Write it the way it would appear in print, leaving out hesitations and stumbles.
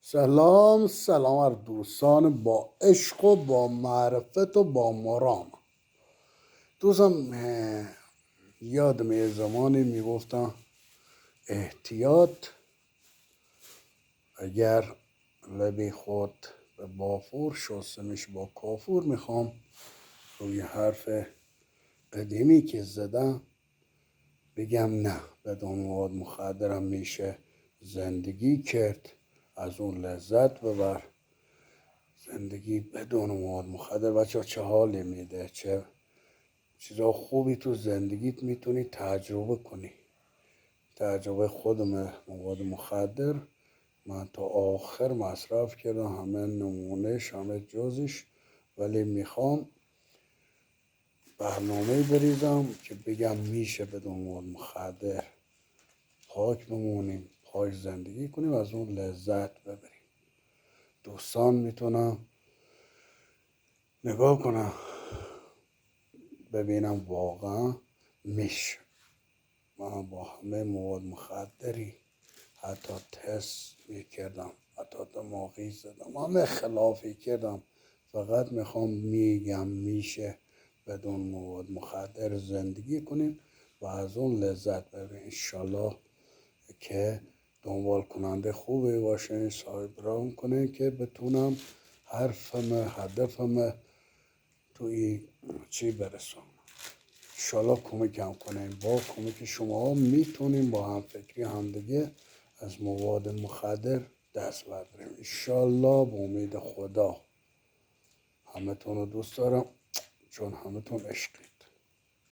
سلام هر دوستان با عشق و با معرفت و با مرام. دوستان یادم یه زمانی میگفتم احتیاط، اگر لبی خود به بافور شستمش با کافور. میخوام روی حرف قدیمی که زدم بگم نه، بدون مواد مخدرم میشه زندگی کرد، از اون لذت ببر. زندگی بدون مواد مخدر بچه چه حالی میده، چه چیزا خوبی تو زندگیت میتونی تجربه کنی. تجربه خودم مواد مخدر من تا آخر مصرف کردم، همه نمونهش همه جزش، ولی میخوام برنامه بریزم که بگم میشه بدون مواد مخدر پاک بمونیم، پاک زندگی کنیم، از اون لذت ببریم. دوستان میتونم نگاه کنم ببینم واقعا میشه. من با همه مواد مخدری حتی تست میکردم، حتی دماغی زدم، همه خلافی کردم، فقط میخوام میگم میشه بدون مواد مخدر زندگی کنیم و از اون لذت ببریم. انشالله که دنبال کننده خوبی باشه، صاحب راه کنه که بتونم حرفم هدفم توی چی برسم. انشالله کمکم کنین. با کمک شما میتونیم با هم فکری همدیگه از مواد مخدر دست برداریم. انشالله به امید خدا. همتون رو دوست دارم چون همتون عشقی.